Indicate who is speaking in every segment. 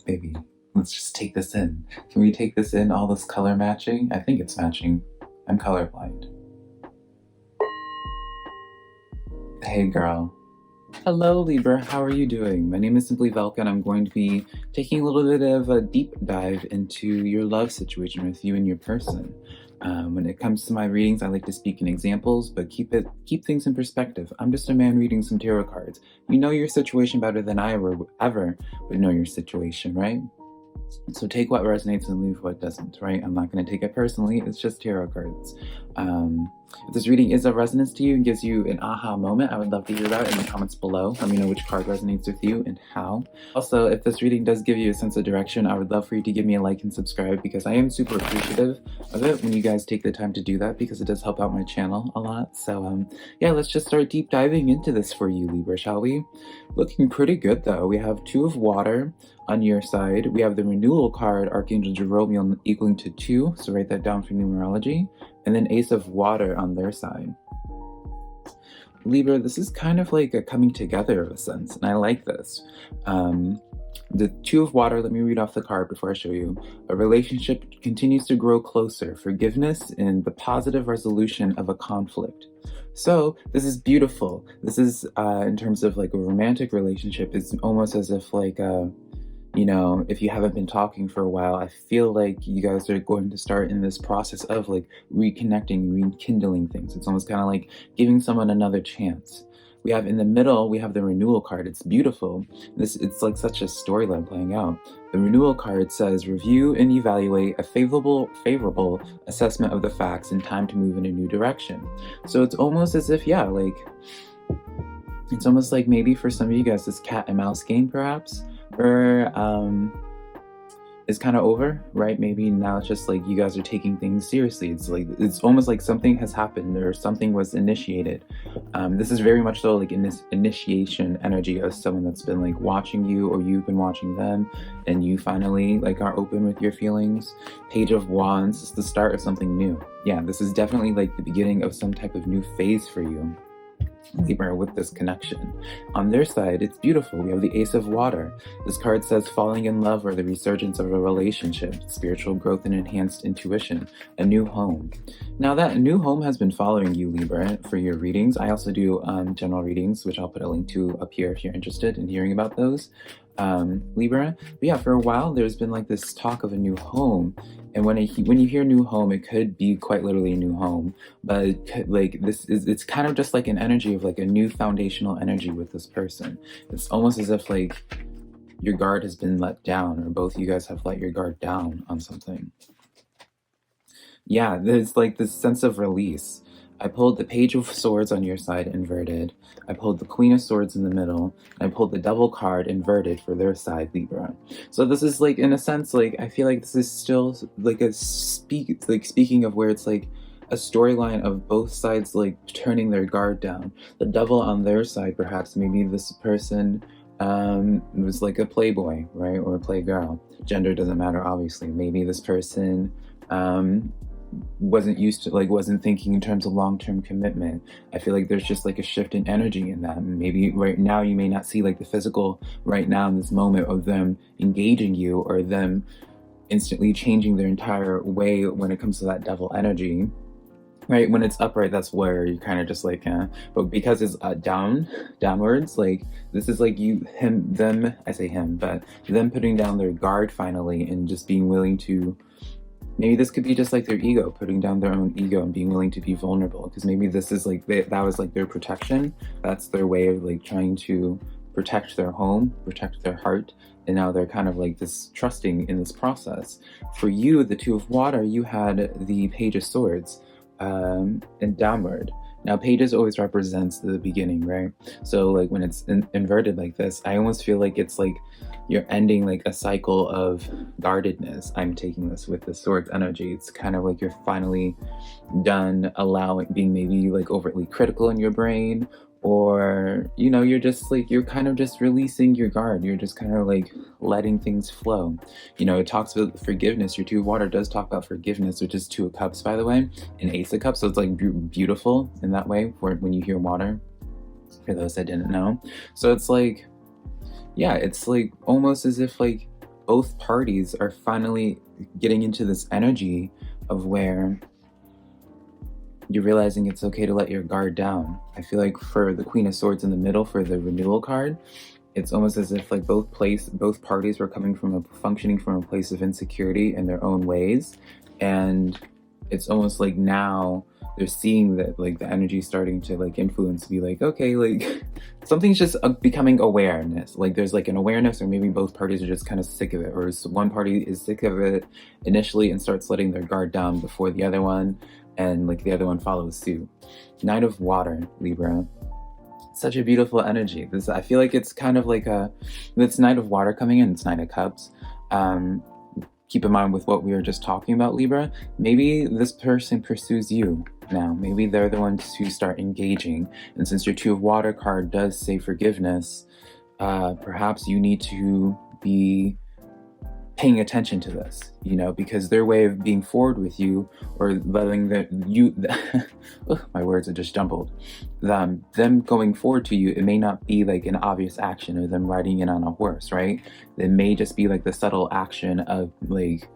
Speaker 1: Baby, let's just take this in. Can we take this in, all this color matching? I think it's matching. I'm colorblind. Hey girl. Hello Libra, how are you doing? My name is SimplyVelca and I'm going to be taking a little bit of a deep dive into your love situation with you and your person. When it comes to my readings, I like to speak in examples, but keep things in perspective. I'm just a man reading some tarot cards. You know your situation better than I ever would know your situation, right? So take what resonates and leave what doesn't, right? I'm not going to take it personally. It's just tarot cards. If this reading is of resonance to you and gives you an aha moment, I would love to hear that in the comments below. Let me know which card resonates with you and how. Also, if this reading does give you a sense of direction, I would love for you to give me a like and subscribe, because I am super appreciative of it when you guys take the time to do that, because it does help out my channel a lot. So yeah, let's just start deep diving into this for you, Libra, shall we? Looking pretty good though. We have Two of Water on your side. We have the Renewal card, Archangel Jerome equaling to 2, so write that down for numerology. And then Ace of Water on their side. Libra, this is kind of like a coming together of a sense, and I like this. The Two of Water, let me read off the card before I show you. A relationship continues to grow closer, forgiveness, and the positive resolution of a conflict. So this is beautiful. This is, in terms of like a romantic relationship, it's almost as if like, you know, if you haven't been talking for a while, I feel like you guys are going to start in this process of like reconnecting, rekindling things. It's almost kind of like giving someone another chance. We have in the middle, we have the Renewal card. It's beautiful. It's like such a storyline playing out. The Renewal card says, review and evaluate a favorable assessment of the facts and time to move in a new direction. So it's almost as if, yeah, like, it's almost like maybe for some of you guys, this cat and mouse game perhaps, or is kind of over, right? Maybe now it's just like you guys are taking things seriously. It's like, it's almost like something has happened or something was initiated. This is very much so like in this initiation energy of someone that's been like watching you, or you've been watching them, and you finally like are open with your feelings. Page of Wands is the start of something new. Yeah, this is definitely like the beginning of some type of new phase for you, Libra, with this connection. On their side, it's beautiful. We have the Ace of Water. This card says falling in love or the resurgence of a relationship, spiritual growth and enhanced intuition, a new home. Now that new home has been following you, Libra, for your readings. I also do general readings, which I'll put a link to up here if you're interested in hearing about those. Libra. But yeah, for a while there's been like this talk of a new home, and when you hear new home, it could be quite literally a new home, but it's kind of just like an energy of like a new foundational energy with this person. It's almost as if like your guard has been let down, or both of you guys have let your guard down on something. Yeah, there's like this sense of release. I pulled the Page of Swords on your side inverted. I pulled the Queen of Swords in the middle. And I pulled the Devil card inverted for their side, Libra. So this is like, in a sense, like, I feel like this is still like speaking of where it's like a storyline of both sides like turning their guard down. The Devil on their side, perhaps, maybe this person was like a playboy, right? Or a playgirl. Gender doesn't matter, obviously. Maybe this person wasn't thinking in terms of long-term commitment. I feel like there's just like a shift in energy in that. Maybe right now you may not see like the physical right now in this moment of them engaging you, or them instantly changing their entire way when it comes to that Devil energy. Right, when it's upright, that's where you kind of just like, but because it's downwards, like this is like I say him, but them putting down their guard finally, and just being willing to, maybe this could be just like their ego, putting down their own ego and being willing to be vulnerable, because maybe this is like, that was like their protection. That's their way of like trying to protect their home, protect their heart, and now they're kind of like this trusting in this process. For you, the Two of Water, you had the Page of Swords, and downward. Now pages always represents the beginning, right? So like when it's inverted like this, I almost feel like it's like you're ending like a cycle of guardedness. I'm taking this with the Swords energy. It's kind of like you're finally done being maybe like overtly critical in your brain, or you know, you're kind of just releasing your guard. You're just kind of like letting things flow. You know, it talks about forgiveness. Your Two of Water does talk about forgiveness, which is Two of Cups, by the way, and Ace of Cups. So it's like beautiful in that way for when you hear water, for those that didn't know. So it's like, yeah, it's like almost as if like both parties are finally getting into this energy of where you're realizing it's okay to let your guard down. I feel like for the Queen of Swords in the middle, for the renewal card, it's almost as if like both parties were functioning from a place of insecurity in their own ways, and it's almost like now they're seeing that like the energy starting to like influence, be like, okay, like something's just becoming awareness. Like there's like an awareness, or maybe both parties are just kind of sick of it, or one party is sick of it initially and starts letting their guard down before the other one, and like the other one follows suit. Knight of Water, Libra. Such a beautiful energy. This, I feel like it's kind of like this Knight of Water coming in, it's Knight of Cups. Keep in mind with what we were just talking about, Libra, maybe this person pursues you now. Maybe they're the ones who start engaging. And since your Two of Water card does say forgiveness, perhaps you need to be paying attention to this, you know, because their way of being forward with you, or letting my words are just jumbled. Them going forward to you, it may not be like an obvious action or them riding in on a horse, right? It may just be like the subtle action of like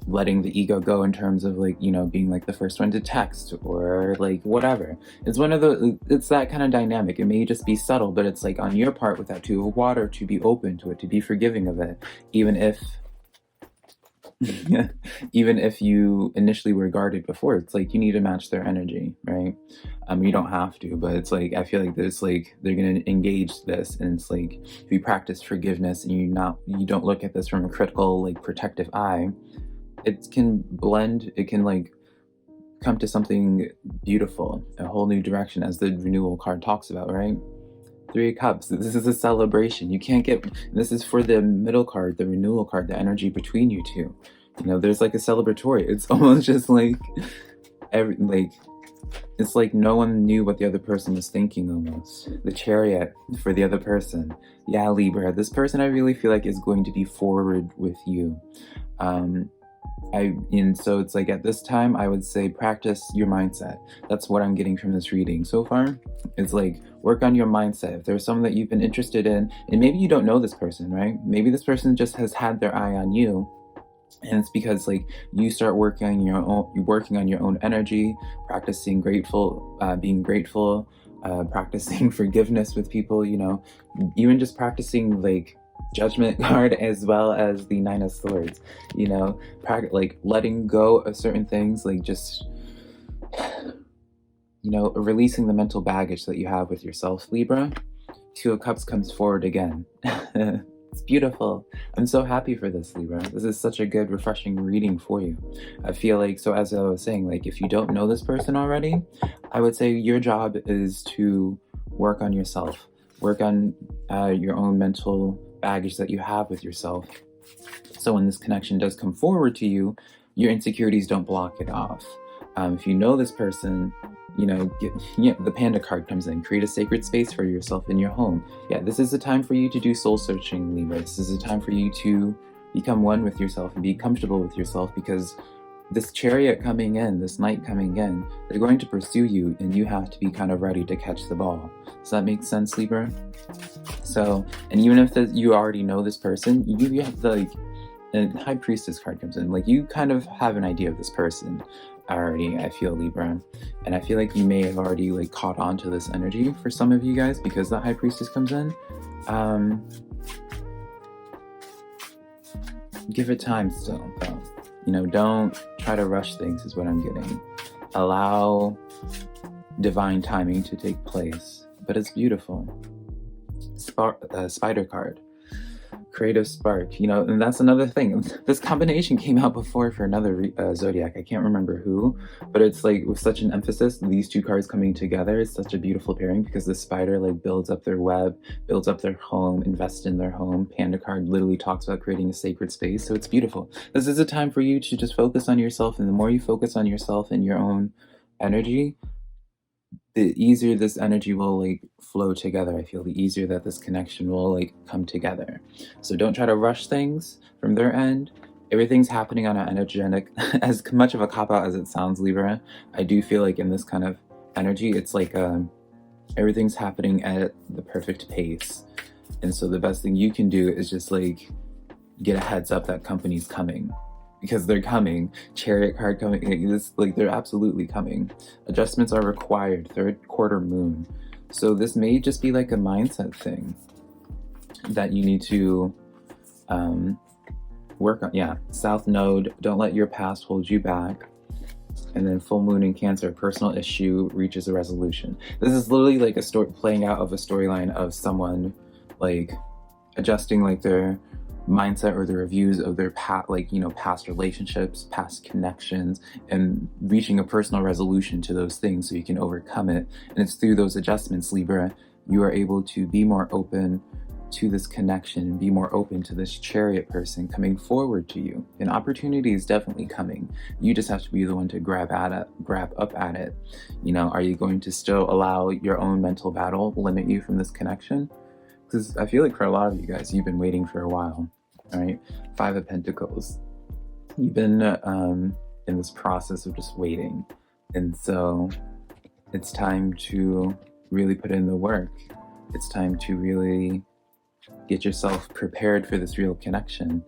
Speaker 1: letting the ego go in terms of like, you know, being like the first one to text or like whatever. It's it's that kind of dynamic. It may just be subtle, but it's like on your part with that Two of Water to be open to it, to be forgiving of it, even if even if you initially were guarded before. It's like you need to match their energy, right? You don't have to, but it's like I feel like there's like they're gonna engage this, and it's like if you practice forgiveness and you don't look at this from a critical, like protective eye, it can blend, it can like come to something beautiful, a whole new direction, as the renewal card talks about, right? Three of Cups. This is a celebration. You can't get, this is for the middle card, the renewal card, the energy between you two. You know, there's like a celebratory. It's almost just like it's like no one knew what the other person was thinking almost. The Chariot for the other person. Yeah, Libra, this person I really feel like is going to be forward with you. And so it's like at this time, I would say practice your mindset. That's what I'm getting from this reading so far. It's like work on your mindset. If there's someone that you've been interested in, and maybe you don't know this person, right? Maybe this person just has had their eye on you, and it's because like you start working on your own energy, practicing being grateful, practicing forgiveness with people, you know, even just practicing like Judgment card as well as the Nine of Swords, you know, like letting go of certain things, like just, you know, releasing the mental baggage that you have with yourself, Libra. Two of Cups comes forward again. It's beautiful. I'm so happy for this, Libra. This is such a good, refreshing reading for you. I feel like, so as I was saying, like if you don't know this person already, I would say your job is to work on yourself, work on your own mental baggage that you have with yourself. So when this connection does come forward to you, your insecurities don't block it off. If you know this person, you know, the Panda card comes in. Create a sacred space for yourself in your home. Yeah, this is a time for you to do soul searching, Libra. This is a time for you to become one with yourself and be comfortable with yourself, because this Chariot coming in, this Knight coming in, they're going to pursue you, and you have to be kind of ready to catch the ball. Does that make sense, Libra? So, and even if you already know this person, you have the High Priestess card comes in. Like you kind of have an idea of this person already, I feel, Libra. And I feel like you may have already like caught on to this energy for some of you guys, because the High Priestess comes in. Give it time still, though. You know, don't try to rush things is what I'm getting. Allow divine timing to take place. But it's beautiful. Spider card. Creative spark. You know, and that's another thing. This combination came out before for another Zodiac. I can't remember who. But it's like with such an emphasis, these two cards coming together is such a beautiful pairing, because the spider like builds up their web, builds up their home, invests in their home. Panda card literally talks about creating a sacred space. So it's beautiful. This is a time for you to just focus on yourself. And the more you focus on yourself and your own energy, the easier this energy will like flow together. I feel the easier that this connection will like come together. So don't try to rush things from their end. Everything's happening on an energetic, as much of a cop-out as it sounds, Libra, I do feel like in this kind of energy, it's like everything's happening at the perfect pace. And so the best thing you can do is just like get a heads up that company's coming, because they're coming. Chariot card coming, they're absolutely coming. Adjustments are required. Third quarter moon. So this may just be like a mindset thing that you need to work on. Yeah, South Node, don't let your past hold you back. And then full moon in Cancer, personal issue reaches a resolution. This is literally like a story playing out of a storyline of someone like adjusting like their mindset or their reviews of their past relationships, past connections, and reaching a personal resolution to those things so you can overcome it. And it's through those adjustments, Libra, you are able to be more open to this connection and be more open to this Chariot person coming forward to you. An opportunity is definitely coming. You just have to be the one to grab up at it. You know, are you going to still allow your own mental battle limit you from this connection? Because I feel like for a lot of you guys, you've been waiting for a while. All right, 5 of Pentacles. You've been in this process of just waiting. And so it's time to really put in the work. It's time to really get yourself prepared for this real connection,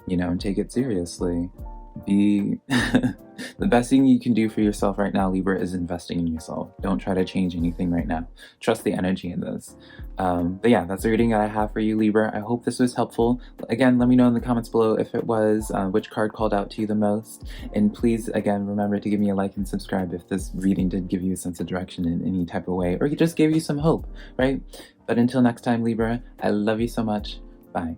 Speaker 1: you know, and take it seriously. Be the best thing you can do for yourself right now, Libra, is investing in yourself. Don't try to change anything right now. Trust the energy in this. But yeah, that's the reading that I have for you, Libra. I hope this was helpful. Again, let me know in the comments below if it was, which card called out to you the most. And please, again, remember to give me a like and subscribe if this reading did give you a sense of direction in any type of way, or it just gave you some hope, right? But until next time, Libra, I love you so much. Bye.